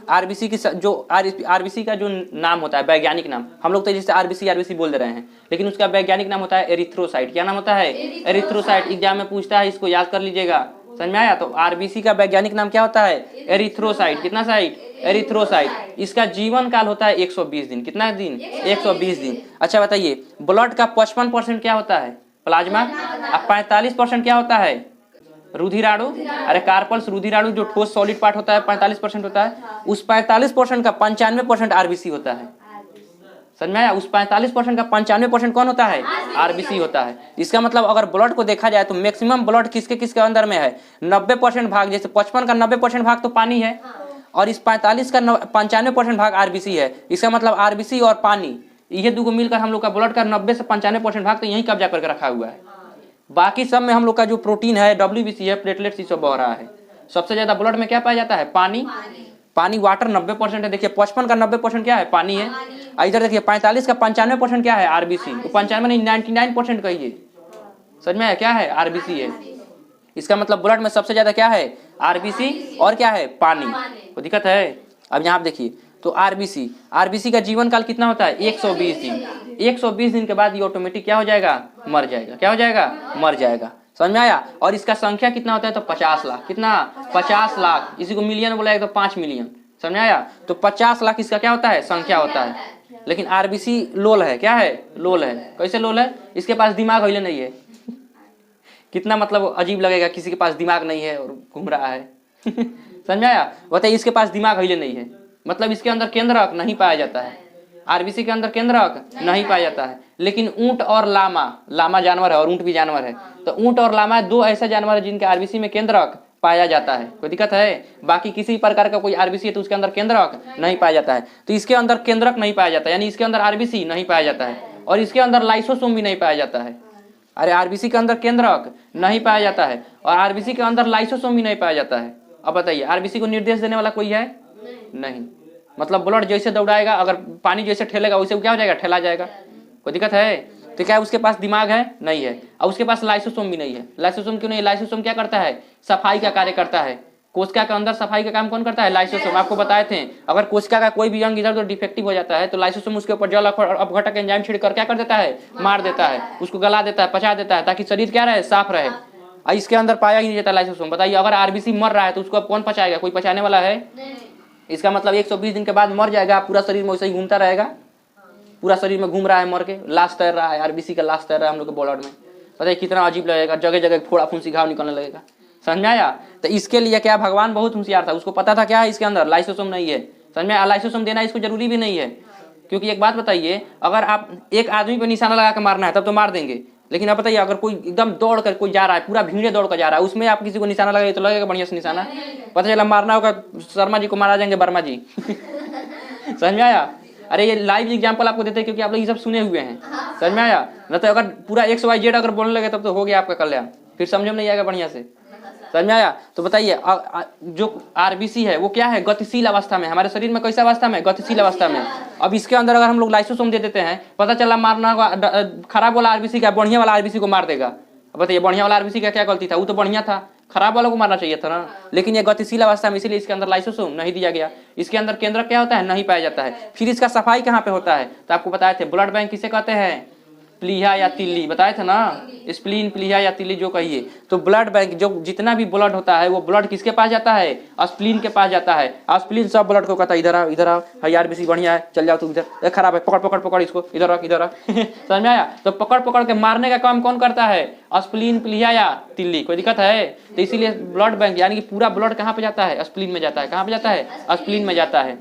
[SPEAKER 1] आरबीसी की जो आरबीसी का जो नाम होता है, वैज्ञानिक नाम, हम लोग तो जैसे आरबीसी बोल दे रहे हैं, लेकिन उसका वैज्ञानिक नाम होता है एरिथ्रोसाइट। क्या नाम होता है? एरिथ्रोसाइट। एग्जाम में पूछता है, इसको याद कर लीजिएगा। समझ में आया? तो आरबीसी का वैज्ञानिक नाम क्या होता है? एरिथ्रोसाइट। कितना साइट? एरिथ्रोसाइट। इसका जीवन काल होता है 120 दिन। कितना दिन? 120 दिन। अच्छा बताइए, ब्लड का 55% क्या होता है? प्लाज्मा। अब 45% क्या होता है? रुधिराणु। अरे कार्पल्स रुधिराणु जो ठोस सॉलिड पार्ट होता है 45% होता है। उस 45% का 95% आरबीसी होता है। समझ में आया? उस 45% का 95% कौन होता है? आरबीसी होता है। इसका मतलब अगर ब्लड को देखा जाए तो मैक्सिमम ब्लड किसके किसके अंदर में है? 90% भाग, जैसे 55 का 90% भाग तो पानी है, और इस 45 का 95% भाग आरबीसी है। इसका मतलब आरबीसी और पानी, ये दो मिलकर हम लोग का ब्लड का 90 से 95% भाग तो यही कब्जा करके रखा हुआ है। बाकी सब में हम लोग का जो प्रोटीन है, डब्ल्यूबीसी है, प्लेटलेट्स, ये सब बह रहा है। सबसे ज्यादा ब्लड में क्या पाया जाता है? पानी। पानी वाटर 90% है। देखिए 55 का 90% क्या है? पानी है। इधर देखिए 45 का 95% क्या है? आरबीसी। तो 95 नहीं 99% कहिए। समझ में आया? क्या है? आरबीसी है। इसका मतलब ब्लड में सबसे ज्यादा क्या है? आरबीसी और क्या है? पानी। कोई दिक्कत है? अब यहाँ देखिए, तो आरबीसी का जीवन काल कितना होता है? 120 दिन। 120 दिन के बाद ये ऑटोमेटिक क्या हो जाएगा? मर जाएगा। क्या हो जाएगा? मर जाएगा। समझ में आया? और इसका संख्या कितना होता है? तो 50 लाख। कितना? 50 लाख। इसी को मिलियन बोला तो 5 मिलियन। समझ में आया? तो 50 लाख इसका क्या होता है? संख्या होता है। लेकिन आरबीसी लोल है। क्या है? लोल है। कैसे लोल है? इसके पास दिमाग हिले नहीं है। कितना मतलब अजीब लगेगा, किसी के पास दिमाग नहीं है और घूम रहा है। समझ में आया? बताइए, इसके पास दिमाग हिले नहीं है, मतलब इसके अंदर केंद्रक नहीं पाया जाता है। आरबीसी के अंदर केंद्रक नहीं पाया जाता है। लेकिन ऊंट और लामा जानवर है और ऊंट भी जानवर है, तो ऊंट और लामा दो ऐसे जानवर है जिनके आरबीसी में केंद्रक पाया जाता है। कोई दिक्कत है? बाकी किसी प्रकार का कोई आरबीसी है तो उसके अंदर केंद्रक नहीं पाया जाता है। तो इसके अंदर केंद्रक नहीं पाया जाता है, यानी इसके अंदर आरबीसी नहीं पाया जाता है, और इसके अंदर लाइसोसोम भी नहीं पाया जाता है। अरे आरबीसी के अंदर केंद्रक नहीं पाया जाता है और आरबीसी के अंदर लाइसोसोम भी नहीं पाया जाता है। अब बताइए, आरबीसी को निर्देश देने वाला कोई है? नहीं। मतलब ब्लड जैसे दौड़ाएगा, अगर पानी जैसे ठेलेगा वैसे क्या हो जाएगा? ठेला जाएगा। कोई दिक्कत है? तो क्या उसके पास दिमाग है? नहीं है। और उसके पास लाइसोसोम भी नहीं है। लाइसोसोम क्यों नहीं? लाइसोसोम क्या करता है? सफाई का कार्य करता है। कोशिका के अंदर सफाई का काम कौन करता है? लाइसोसोम। आपको बताए थे, अगर कोशिका का कोई भी अंग इधर उधर डिफेक्टिव हो जाता है तो लाइसोसोम उसके ऊपर जल अपघटक एंजाइम छिड़कर क्या कर देता है? मार देता है, उसको गला देता है, पचा देता है, ताकि शरीर क्या रहे? साफ रहे। इसके अंदर पाया ही नहीं जाता लाइसोसोम। बताइए, अगर आरबीसी मर रहा है तो उसको अब कौन पचाएगा? कोई पचाने वाला है? इसका मतलब 120 दिन के बाद मर जाएगा, पूरा शरीर में वैसे ही घूमता रहेगा। पूरा शरीर में घूम रहा है, मर के लाश तैर रहा है, आरबीसी का लाश तैर रहा है हम लोग के ब्लड में। बताइए कितना अजीब लगेगा, जगह जगह फोड़ा फुंसी घाव निकलने लगेगा। समझ में आया? तो इसके लिए क्या, भगवान बहुत होशियार था, उसको पता था क्या है इसके अंदर? लाइसोसोम नहीं है। समझ में? लाइसोसोम देना इसको जरूरी भी नहीं है, क्योंकि एक बात बताइए, अगर आप एक आदमी पे निशाना लगा के मारना है तब तो मार देंगे, लेकिन अब बताइए अगर कोई एकदम दौड़ कर कोई जा रहा है, पूरा भीड़े दौड़ कर जा रहा है, उसमें आप किसी को निशाना लगाइए तो लगेगा बढ़िया से निशाना? पता चला मारना होगा शर्मा जी को मारा जाएंगे वर्मा जी। समझ में आया? अरे ये लाइव एग्जांपल आपको देते हैं क्योंकि आप लोग ये सब सुने हुए हैं। समझ में आया? न तो अगर पूरा XYZ अगर बोलने लगे तब तो हो गया आपका कल्याण, फिर समझ में नहीं आएगा बढ़िया से। समझ में आया? तो बताइए, जो आरबीसी है वो क्या है? गतिशील अवस्था में। हमारे शरीर में कैसा अवस्था में? गतिशील अवस्था में। अब इसके अंदर अगर हम लोग लाइसोसोम दे देते हैं, पता चला मारना खराब वाला आरबीसी का बढ़िया वाला आरबीसी को मार देगा। बताइए बढ़िया वाला आरबीसी का क्या गलती था? वो तो बढ़िया था, खराब वालों को मारना चाहिए था ना। लेकिन ये गतिशील अवस्था में, इसीलिए इसके अंदर लाइसोसोम नहीं दिया गया। इसके अंदर केंद्रक क्या होता है? नहीं पाया जाता है। फिर इसका सफाई कहाँ पे होता है? तो आपको बताए थे, ब्लड बैंक किसे कहते हैं? प्लीहा या तिल्ली, बताए थे ना, स्प्लीन, प्लीहा या तिल्ली जो कहिए। तो ब्लड बैंक, जो जितना भी ब्लड होता है वो ब्लड किसके पास जाता है? स्प्लीन के पास जाता है। स्प्लीन सब ब्लड को कहता है इधर आओ, इधर आओ, आरबीसी बढ़िया है, चल जाओ तुम इधर, खराब है, पकड़ पकड़ पकड़ इसको, इधर रख, इधर रख। समझ में आया? तो पकड़ पकड़ के मारने का काम कौन करता है? स्प्लीन, प्लीहा या तिल्ली। कोई दिक्कत है? तो इसीलिए ब्लड बैंक यानी कि पूरा ब्लड कहाँ पे जाता है? स्प्लीन में जाता है। कहाँ पे जाता है? स्प्लीन में जाता है।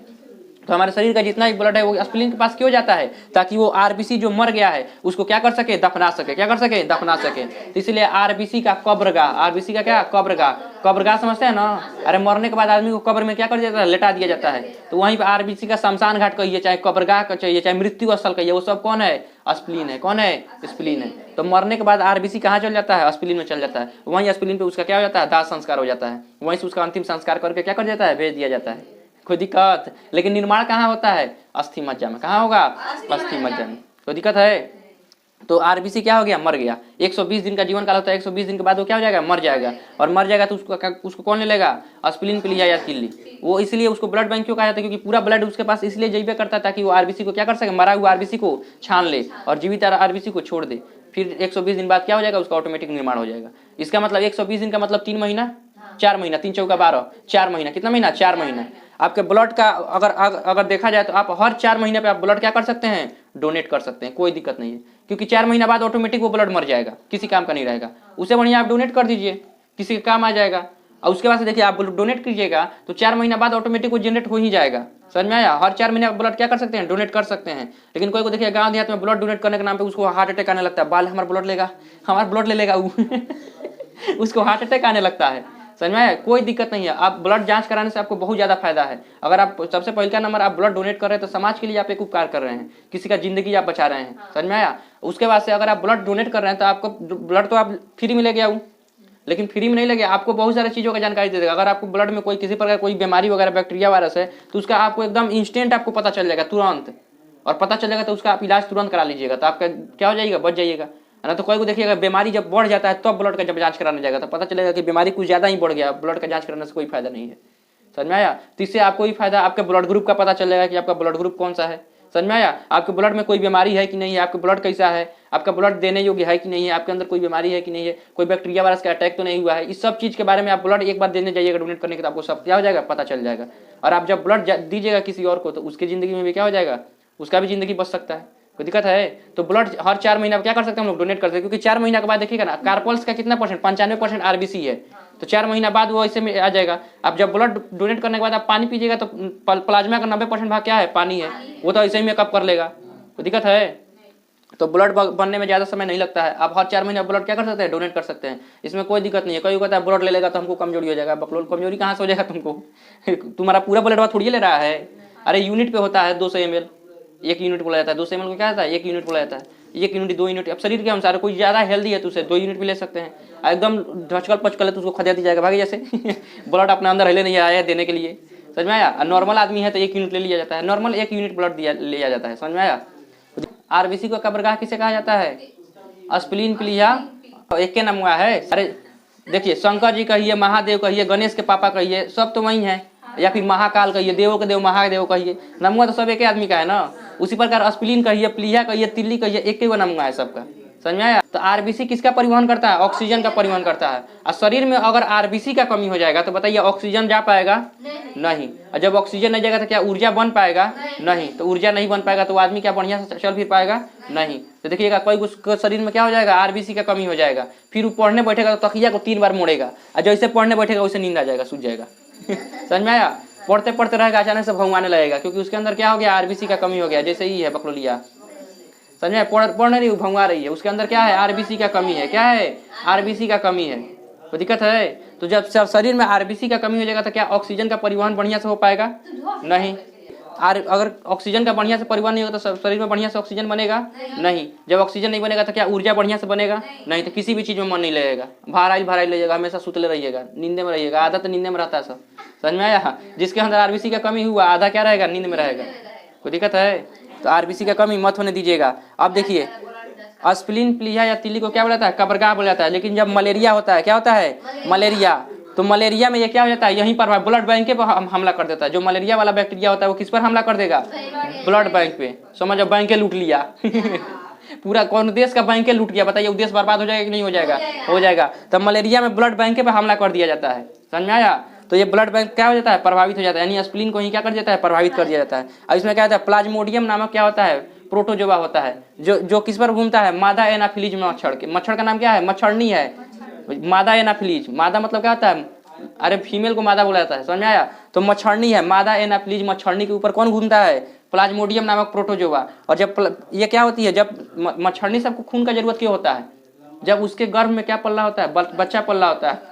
[SPEAKER 1] तो हमारे शरीर का जितना भी ब्लड है वो स्प्लीन के पास क्यों जाता है? ताकि वो आरबीसी जो मर गया है उसको क्या कर सके? दफना सके। क्या कर सके? दफना सके। तो इसलिए आरबीसी का कब्रगाह, आरबीसी का क्या? कब्रगाह। कब्रगाह समझते हैं ना? अरे मरने के बाद आदमी को कब्र में क्या कर दिया जाता है? लेटा दिया जाता है। तो वहीं पर आरबीसी का शमशान घाट कहिए, चाहे कब्रगाह का चाहिए, चाहे मृत्यु स्थल कहिए, वो सब कौन है? स्प्लीन है। कौन है? स्प्लीन है। तो मरने के बाद आरबीसी कहाँ चल जाता है? स्प्लीन में चल जाता है। वहीं स्प्लीन पे उसका क्या हो जाता है? दाह संस्कार हो जाता है। वहीं से उसका अंतिम संस्कार करके क्या कर जाता है? भेज दिया जाता है। कोई दिक्कत? लेकिन निर्माण कहाँ होता है? अस्थि मज्जा में। कहाँ होगा? अस्थि मज्जा में। कोई दिक्कत है? तो आरबीसी क्या हो गया, मर गया। 120 दिन का जीवन काल होता है, 120 दिन के बाद वो क्या हो जाएगा, मर जाएगा। और मर जाएगा तो उसको कौन ले लेगा, एस्पिरिन प्लीहा या तिल्ली। वो इसलिए उसको ब्लड बैंक क्यों कहा जाता है, क्योंकि पूरा ब्लड उसके पास इसलिए जइबे करता है ताकि वो आरबीसी को क्या कर सके, मरा हुआ आरबीसी को छान ले और जीवित आरबीसी को छोड़ दे। फिर 120 दिन बाद क्या हो जाएगा, उसका ऑटोमेटिक निर्माण हो जाएगा। इसका मतलब 120 दिन का मतलब 3 महीना, 4 महीना, 3 चौका 12, 4 महीना, कितना महीना, 4 महीना। आपके ब्लड का अगर देखा जाए तो आप हर 4 महीने पे आप ब्लड क्या कर सकते हैं, डोनेट कर सकते हैं, कोई दिक्कत नहीं है। क्योंकि 4 महीना बाद ऑटोमेटिक वो ब्लड मर जाएगा, किसी काम का नहीं रहेगा। उससे बढ़िया आप डोनेट कर दीजिए, किसी के काम आ जाएगा। और उसके बाद से देखिए आप डोनेट कीजिएगा तो 4 महीना बाद ऑटोमेटिक वो जनरेट हो ही जाएगा। समझ में आया। हर 4 महीने आप ब्लड क्या कर सकते हैं, डोनेट कर सकते हैं। लेकिन कोई को देखिए गांव देहात में ब्लड डोनेट करने के नाम पे उसको हार्ट अटैक आने लगता है, बाल हमारा ब्लड लेगा, हमारा ब्लड ले लेगा उसको हार्ट अटैक आने लगता है। समझ में आया। कोई दिक्कत नहीं है, आप ब्लड जांच कराने से आपको बहुत ज्यादा फायदा है। अगर आप सबसे पहले नंबर आप ब्लड डोनेट कर रहे हैं तो समाज के लिए आप एक उपकार कर रहे हैं, किसी का जिंदगी आप बचा रहे हैं। समझ में आया। उसके बाद से अगर आप ब्लड डोनेट कर रहे हैं तो आपको ब्लड तो आप फ्री में ले गया हूँ, लेकिन फ्री में नहीं लगे, आपको बहुत सारी चीज़ों का जानकारी दे देगा। अगर आपको ब्लड में कोई किसी प्रकार कोई बीमारी वगैरह बैक्टीरिया वायरस है तो उसका आपको एकदम इंस्टेंट आपको पता चल जाएगा तुरंत, और पता चल जाएगा तो उसका आप इलाज तुरंत करा लीजिएगा, तो आपका क्या हो जाएगा, बच जाइएगा। है ना। तो कोई को देखिएगा बीमारी जब बढ़ जाता है तब ब्लड का जब जांच कराने जाएगा तो पता चलेगा कि बीमारी कुछ ज़्यादा ही बढ़ गया, ब्लड का जांच कराने से कोई फायदा नहीं है। समझ में आया। तो इससे आपको ही फायदा, आपके ब्लड ग्रुप का पता चल जाएगा कि आपका ब्लड ग्रुप कौन सा है। समझ में आया। आपके ब्लड में कोई बीमारी है कि नहीं है, आपका ब्लड कैसा है, आपका ब्लड देने योग्य है कि नहीं है, आपके अंदर कोई बीमारी है कि नहीं है, कोई बैक्टीरिया वायरस का अटैक तो नहीं हुआ है। इस सब चीज़ के बारे में आप ब्लड एक बार देने जाइएगा डोनेट करने के, तो आपको सब क्या हो जाएगा, पता चल जाएगा। और आप जब ब्लड दीजिएगा किसी और को तो उसकी ज़िंदगी में भी क्या हो जाएगा, उसका भी ज़िंदगी बच सकता है। कोई दिक्कत है। तो ब्लड हर 4 महीना क्या कर सकते हैं हम लोग, डोनेट कर सकते हैं। क्योंकि 4 महीना के बाद देखिएगा ना, कार्पल्स का कितना परसेंट, 95% आरबीसी है। तो 4 महीना बाद वो ऐसे में आ जाएगा। अब जब ब्लड डोनेट करने के बाद आप पानी पीजिएगा तो प्लाज्मा का 90% भाग क्या है, पानी है, वो तो ऐसे ही मेकअप कर लेगा। तो दिक्कत है। तो ब्लड बनने में ज़्यादा समय नहीं लगता है। आप हर 4 महीने ब्लड क्या कर सकते हैं, डोनेट कर सकते हैं। इसमें कोई दिक्कत नहीं है। कोई कहता है ब्लड ले लेगा तो हमको कमजोरी हो जाएगा, बकलोल कमजोरी कहाँ से हो जाएगा तुमको तुम्हारा पूरा ब्लड थोड़ी ले रहा है। अरे यूनिट पे होता है, 200 ml 1 यूनिट बोला जाता है। 200 ml को क्या होता है, 1 यूनिट बोला जाता है। 1 यूनिट 2 यूनिट, अब शरीर के अनुसार कोई ज़्यादा हेल्दी है तो उसे 2 यूनिट भी ले सकते हैं। एकदम ढचकल पचकल है तो उसको खदेड़ दी जाएगा भागे जैसे ब्लड अपने अंदर हिले नहीं आया देने के लिए। समझ में आया। नॉर्मल आदमी है तो 1 यूनिट ले लिया जाता है, नॉर्मल 1 यूनिट ब्लड लिया जाता है। समझ में आया। आरबीसी को कब्रगाह किसे कहा जाता है, एस्पिरिन प्लीहा, एक के नाम हुआ है। अरे देखिए, शंकर जी कहिए, महादेव कहिए, गणेश के पापा कहिए, सब तो वही है। या फिर महाकाल कहिए, देवों के देव महादेव कहिए, नमुआ तो सब एक ही आदमी का है ना। उसी प्रकार एस्पिरिन कहिए, प्लीहा कहिए, तिल्ली कहिए, एक ही वो नमुआ है सबका। समझ में आया। तो आरबीसी किसका परिवहन करता है, ऑक्सीजन का परिवहन करता है। और शरीर में अगर आरबीसी का कमी हो जाएगा तो बताइए ऑक्सीजन जा पाएगा नहीं। और जब ऑक्सीजन नहीं जाएगा तो क्या ऊर्जा बन पाएगा नहीं। तो ऊर्जा नहीं बन पाएगा तो आदमी क्या बढ़िया से चल फिर पाएगा नहीं। तो देखिएगा कोई शरीर में क्या हो जाएगा, आरबीसी का कमी हो जाएगा। फिर वो पढ़ने बैठेगा तो तकिया को 3 बार मोड़ेगा, और जैसे पढ़ने बैठेगा वैसे नींद आ जाएगा, सूझ जाएगा समझ में आया। पढ़ते पढ़ते रहेगा, अचानक से भंगवाने लगेगा, क्योंकि उसके अंदर क्या हो गया, आरबीसी का कमी हो गया। जैसे ही है बकलोलिया, समझ में, पढ़ नहीं रही, भंगवा रही है, उसके अंदर क्या है, आरबीसी का कमी है। क्या है, आरबीसी का कमी है। तो दिक्कत है। तो जब शरीर में आरबीसी का कमी हो जाएगा तो क्या ऑक्सीजन का परिवहन बढ़िया से हो पाएगा नहीं। अगर ऑक्सीजन का बढ़िया से परिवहन नहीं होगा तो शरीर में बढ़िया से ऑक्सीजन बनेगा नहीं। जब ऑक्सीजन नहीं बनेगा तो क्या ऊर्जा बढ़िया से बनेगा नहीं। तो किसी भी चीज़ में मन नहीं लगेगा, भाराई लगेगा, हमेशा सुतले रहिएगा, नींदे में रहिएगा। आधा तो नींदे में रहता है सब। समझ में आया। जिसके अंदर आरबीसी का कमी हुआ आधा क्या रहेगा, नींद में रहेगा। कोई दिक्कत है। तो आरबीसी का कमी मत होने दीजिएगा। अब देखिए, एस्पिरिन प्लीहा या तिल्ली को क्या बोला जाता है, कब्रगाह बोला जाता है। लेकिन जब मलेरिया होता है, क्या होता है, मलेरिया, तो मलेरिया में ये क्या हो जाता है, यहीं पर ब्लड बैंक पे हमला कर देता है। जो मलेरिया वाला बैक्टीरिया होता है वो किस पर हमला कर देगा, ब्लड बैंक पे। समझो, बैंक लूट लिया पूरा कौन देश का बैंक लूट गया, बताइए, देश बर्बाद हो जाएगा कि नहीं हो जाएगा, हो जाएगा। तब मलेरिया में ब्लड बैंक पे हमला कर दिया जाता है। समझ में आया। तो ये ब्लड बैंक क्या हो जाता है, प्रभावित हो जाता है। यानी एस्पिरिन को ही क्या कर देता है, प्रभावित कर दिया जाता है। और इसमें क्या होता है, प्लाज्मोडियम नामक क्या होता है, प्रोटोजोआ होता है, जो किस पर घूमता है, मादा एनाफिलीज मच्छर का नाम क्या है, मच्छरनी है, मादा एनाफिलीज। मादा मतलब क्या होता है, अरे फीमेल को मादा बोला जाता है। समझ में आया। तो मच्छरनी है, मादा एनाफिलीज मच्छरनी के ऊपर कौन घूमता है, प्लाज्मोडियम नामक प्रोटोजोआ। और जब ये क्या होती है, जब मच्छरनी सबको खून का जरूरत क्यों होता है, जब उसके गर्भ में क्या पल्ला होता है, बच्चा पल्ला होता है,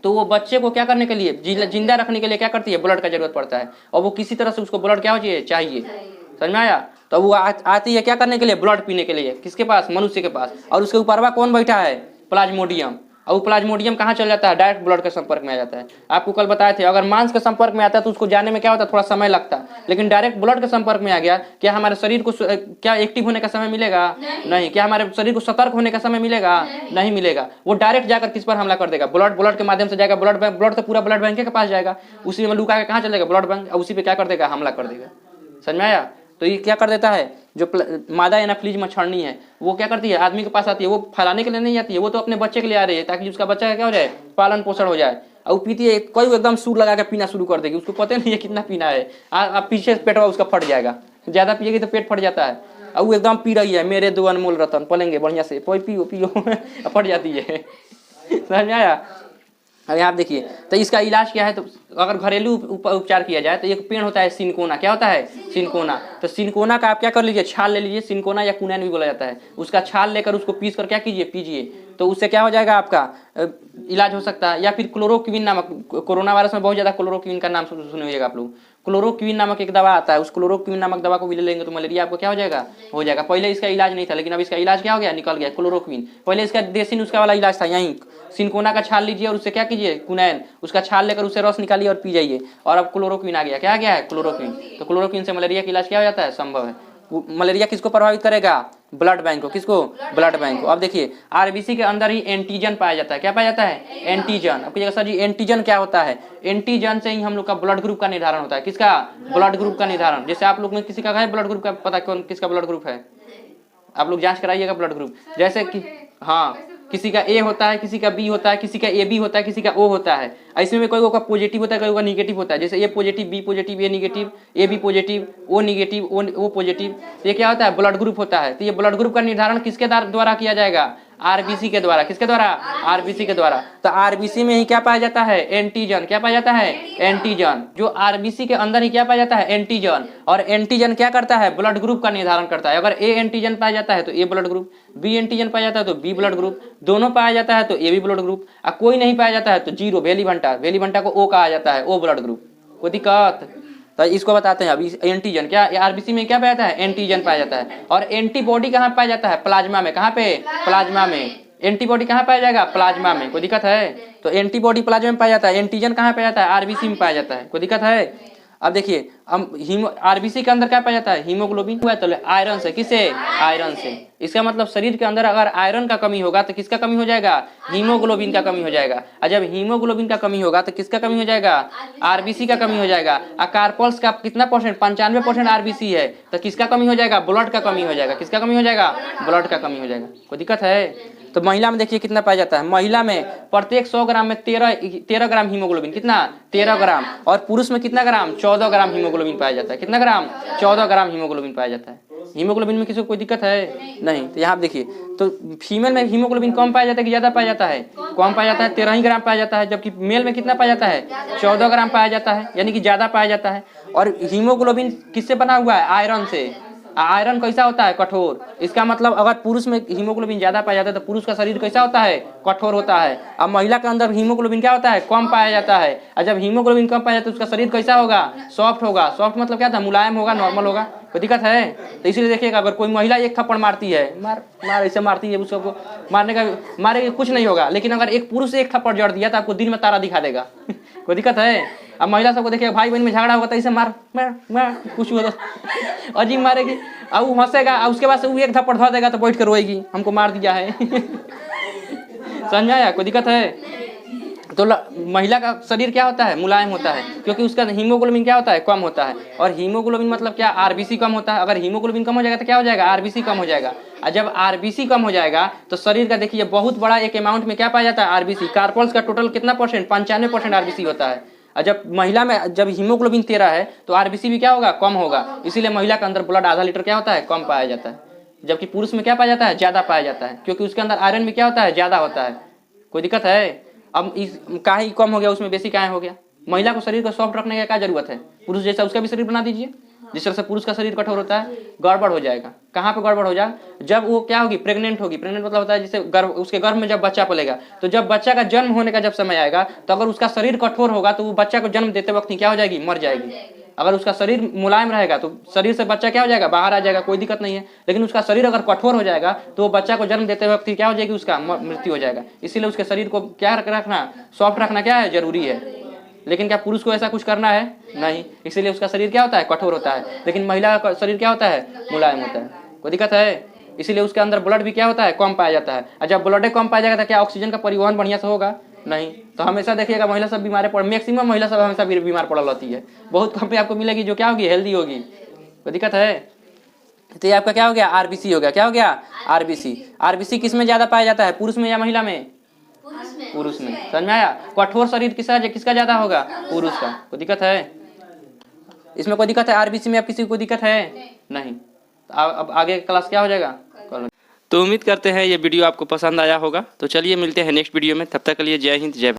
[SPEAKER 1] तो वो बच्चे को क्या करने के लिए, जिंदा रखने के लिए क्या करती है, ब्लड का जरूरत पड़ता है। और वो किसी तरह से उसको ब्लड क्या हो चाहिए। समझ में आया। तो वो आती है क्या करने के लिए, ब्लड पीने के लिए। किसके पास, मनुष्य के पास। और उसके ऊपर कौन बैठा है, प्लाज्मोडियम। और प्लाज्मोडियम कहाँ चल जाता है, डायरेक्ट ब्लड के संपर्क में आ जाता है। आपको कल बताए थे अगर मांस के संपर्क में आता है तो उसको जाने में क्या होता है, थोड़ा समय लगता है, लेकिन डायरेक्ट ब्लड के संपर्क में आ गया, क्या हमारे शरीर को क्या एक्टिव होने का समय मिलेगा, नहीं। क्या हमारे शरीर को सतर्क होने का समय मिलेगा, नहीं मिलेगा। वो डायरेक्ट जाकर किस पर हमला कर देगा, ब्लड के माध्यम से जाएगा, ब्लड तो पूरा ब्लड बैंक के पास जाएगा, उसी में लुका के कहाँ चलेगा, ब्लड बैंक, उसी पे क्या कर देगा, हमला कर देगा। समझ में आया। तो ये क्या कर देता है, जो मादा एनाफिलीज मच्छरनी है वो क्या करती है, आदमी के पास आती है, वो फैलाने के लिए नहीं आती है, वो तो अपने बच्चे के लिए आ रही है ताकि उसका बच्चा का क्या हो जाए, पालन पोषण हो जाए। और पीती है, कोई एकदम सूर लगा के पीना शुरू कर देगी, उसको पता नहीं है कितना पीना है, आप पीछे पेटवा उसका फट जाएगा, ज्यादा पिएगी तो पेट फट जाता है। और वो एकदम पी रही है, मेरे दो अनमोल रतन पलेंगे बढ़िया से, पियो पियो फट जाती है। समझ में आया। अब यहाँ देखिए, तो इसका इलाज क्या है, तो अगर घरेलू उपचार किया जाए तो एक पेड़ होता है सिनकोना, क्या होता है, सिनकोना। तो सिनकोना का आप क्या कर लीजिए, छाल ले लीजिए, सिनकोना या कुनैन भी बोला जाता है, उसका छाल लेकर उसको पीस कर क्या कीजिए, पीजिए, तो उससे क्या हो जाएगा, आपका इलाज हो सकता है। या फिर क्लोरोक्विन नामक, कोरोना वायरस में बहुत ज्यादा क्लोरोक्विन का नाम सुने होगा आप लोग, क्लोरोक्विन नामक एक दवा आता है, उस क्लोरोक्विन नामक दवा को भी ले लेंगे तो मलेरिया आपको क्या हो जाएगा, हो जाएगा। पहले इसका इलाज नहीं था, लेकिन अब इसका इलाज क्या हो गया, निकल गया क्लोरोक्विन। पहले इसका देसी नुस्खा वाला इलाज था, यहीं सिनकोना का छाल लीजिए और उससे क्या कीजिए, कुनैन, उसका छाल लेकर उससे रस निकालिए और पी जाइए। और अब क्लोरोक्विन आ गया, क्या आ गया है, क्लोरोक्विन। तो क्लोरोक्विन से मलेरिया का इलाज क्या हो जाता है, संभव है। मलेरिया किसको प्रभावित करेगा, ब्लड बैंक को, किसको, ब्लड बैंक को। अब देखिए आरबीसी के अंदर ही एंटीजन पाया जाता है, क्या पाया जाता है, एंटीजन। अब कहिएगा सर जी एंटीजन क्या होता है, एंटीजन से ही हम लोग का ब्लड ग्रुप का निर्धारण होता है, किसका, ब्लड ग्रुप का निर्धारण। जैसे आप लोग में किसी का है ब्लड ग्रुप का पता, कौन किसका ब्लड ग्रुप है, आप लोग जांच कराइएगा ब्लड ग्रुप। जैसे कि हाँ, किसी का ए होता है, किसी का बी होता है, किसी का ए बी होता है, किसी का ओ होता है। ऐसे में कोई का पॉजिटिव होता है, कोई का निगेटिव होता है। जैसे A positive, B positive, A negative, A B positive, O negative, O positive. ये क्या होता है, ब्लड ग्रुप होता है। तो ये ब्लड ग्रुप का निर्धारण किसके द्वारा किया जाएगा, आरबीसी के द्वारा। किसके द्वारा, आरबीसी के द्वारा। तो आरबीसी में ही क्या पाया जाता है, एंटीजन। क्या पाया जाता है, एंटीजन। जो आरबीसी के अंदर ही क्या पाया जाता है, एंटीजन। और एंटीजन क्या करता है, ब्लड ग्रुप का निर्धारण करता है। अगर ए एंटीजन पाया जाता है तो ए ब्लड ग्रुप, बी एंटीजन पाया जाता है तो बी ब्लड ग्रुप, दोनों पाया जाता है तो ए बी ब्लड ग्रुप, और कोई नहीं पाया जाता है तो जीरो, वेलीभंटा को ओ कहा जाता है, ओ ब्लड ग्रुप। कोई दिक्कत, तो इसको बताते हैं। अभी एंटीजन क्या, आरबीसी में क्या पाया जाता है, एंटीजन पाया जाता है। और एंटीबॉडी कहाँ पाया जाता है, प्लाज्मा में। कहाँ पे, प्लाज्मा में। एंटीबॉडी कहाँ पाया जाएगा, प्लाज्मा में। कोई दिक्कत है, तो एंटीबॉडी प्लाज्मा में पाया जाता है। एंटीजन कहाँ पाया जाता है, आरबीसी में पाया जाता है। कोई दिक्कत है। अब देखिए हम आरबीसी के अंदर क्या पाया जाता है, हीमोग्लोबिन हुआ तो आयरन से, किससे, आयरन से। इसका मतलब शरीर के अंदर अगर आयरन का कमी होगा तो किसका कमी हो जाएगा, हीमोग्लोबिन का कमी हो जाएगा। और जब हीमोग्लोबिन का कमी होगा तो किसका कमी हो जाएगा, आरबीसी का कमी हो जाएगा। और कार्पल्स का कितना परसेंट, 95% आरबीसी है, तो किसका कमी हो जाएगा, ब्लड का कमी हो जाएगा। किसका कमी हो जाएगा, ब्लड का कमी हो जाएगा। कोई दिक्कत है। तो महिला में देखिए कितना पाया जाता है, महिला में प्रत्येक 100 ग्राम में 13 ग्राम हीमोग्लोबिन, कितना, 13 ग्राम। और पुरुष में कितना ग्राम, 14 ग्राम हीमोग्लोबिन पाया जाता है। कितना ग्राम, 14 ग्राम हीमोग्लोबिन पाया जाता है। हीमोग्लोबिन में किसी को कोई दिक्कत है, नहीं। तो यहाँ देखिए, तो फीमेल में हीमोग्लोबिन कम पाया जाता है कि ज्यादा पाया जाता है, कम पाया जाता है, 13 ही ग्राम पाया जाता है। जबकि मेल में कितना पाया जाता है, 14 ग्राम पाया जाता है, यानी कि ज्यादा पाया जाता है। और हीमोग्लोबिन किससे बना हुआ है, आयरन से। आयरन कैसा होता है, कठोर। इसका मतलब अगर पुरुष में हीमोग्लोबिन ज्यादा पाया जाता है तो पुरुष का शरीर कैसा होता है, कठोर होता है। अब महिला के अंदर हीमोग्लोबिन क्या होता है, कम पाया जाता है। और जब हीमोग्लोबिन कम पाया जाता है तो उसका शरीर कैसा होगा, सॉफ्ट होगा। सॉफ्ट मतलब क्या था, मुलायम होगा, नॉर्मल होगा। कोई दिक्कत है। तो इसीलिए देखिएगा अगर कोई महिला एक थप्पड़ मारती है, मार ऐसे मारती है, उसको मारे कुछ नहीं होगा। लेकिन अगर एक पुरुष एक थप्पड़ जड़ दिया तो आपको दिन में तारा दिखा देगा। कोई दिक्कत है। अब महिला सबको देखिए, भाई बहन में झगड़ा होगा तो ऐसे मार कुछ हो तो अजीब मारेगी। अब वो हंसेगा, उसके बाद से वो एक थप्पड़ धो देगा तो बैठ कर रोएगी, हमको मार दिया है। समझ आया। कोई दिक्कत है। तो महिला का शरीर क्या होता है, मुलायम होता है, क्योंकि उसका हीमोग्लोबिन क्या होता है, कम होता है। और हीमोग्लोबिन मतलब क्या, आरबीसी कम होता है। अगर हीमोग्लोबिन कम हो जाएगा तो क्या हो जाएगा, आरबीसी कम हो जाएगा। और जब आरबीसी कम हो जाएगा तो शरीर का देखिए बहुत बड़ा एक अमाउंट में क्या पाया जाता है, आरबीसी। कार्पल्स का टोटल कितना परसेंट, 95% आरबीसी होता है। और जब महिला में जब हीमोग्लोबिन 13 है तो आरबीसी भी क्या होगा, कम होगा। इसीलिए महिला के अंदर ब्लड आधा लीटर क्या होता है, कम पाया जाता है। जबकि पुरुष में क्या पाया जाता है, ज्यादा पाया जाता है, क्योंकि उसके अंदर आयरन भी क्या होता है, ज्यादा होता है। कोई दिक्कत है। अब इस काहे कम हो गया, उसमें बेसी काहे हो गया। महिला को शरीर को सॉफ्ट रखने की क्या जरूरत है, पुरुष जैसा उसका भी शरीर बना दीजिए। जिस तरह से पुरुष का शरीर कठोर होता है, गड़बड़ हो जाएगा। कहाँ पे गड़बड़ हो जाएगा, जब वो क्या होगी, प्रेग्नेंट होगी। प्रेग्नेंट मतलब होता है जैसे गर्भ, उसके गर्भ में जब बच्चा पलेगा, तो जब बच्चा का जन्म होने का जब समय आएगा तो अगर उसका शरीर कठोर होगा तो वो बच्चा को जन्म देते वक्त क्या हो जाएगी, मर जाएगी। अगर उसका शरीर मुलायम रहेगा तो शरीर से बच्चा क्या हो जाएगा, बाहर आ जाएगा, कोई दिक्कत नहीं है। लेकिन उसका शरीर अगर कठोर हो जाएगा तो वो बच्चा को जन्म देते वक्त क्या हो जाएगी, उसका मृत्यु हो जाएगा। इसीलिए उसके शरीर को क्या रखना, सॉफ्ट रखना क्या है, जरूरी है। लेकिन क्या पुरुष को ऐसा कुछ करना है, नहीं, इसीलिए उसका शरीर क्या होता है, कठोर होता है। लेकिन महिला का शरीर क्या होता है, मुलायम होता है। कोई दिक्कत है? इसीलिए उसके अंदर ब्लड भी क्या होता है, कम पाया जाता है। और जब ब्लड कम पाया जाएगा तो क्या ऑक्सीजन का परिवहन बढ़िया से होगा, नहीं। तो हमेशा देखिएगा महिला सब बीमार पड़, मैक्सिमम महिला सब हमेशा बीमार पड़ रहती है। बहुत कम पे आपको मिलेगी जो क्या होगी, हेल्दी होगी। कोई दिक्कत है? तो ये आपका क्या हो गया, आरबीसी हो गया। क्या हो गया, आरबीसी। आरबीसी किस में ज्यादा पाया जाता है, पुरुष में या महिला में? पुरुष में। समझ में आया? कठोर शरीर किसका ज्यादा होगा, पुरुष का। कोई दिक्कत है इसमें? कोई दिक्कत है आरबीसी में? आप किसी को दिक्कत है? नहीं। अब आगे क्लास क्या हो जाएगा, तो उम्मीद करते हैं ये वीडियो आपको पसंद आया होगा। तो चलिए मिलते हैं नेक्स्ट वीडियो में, तब तक के लिए जय हिंद, जय भारत।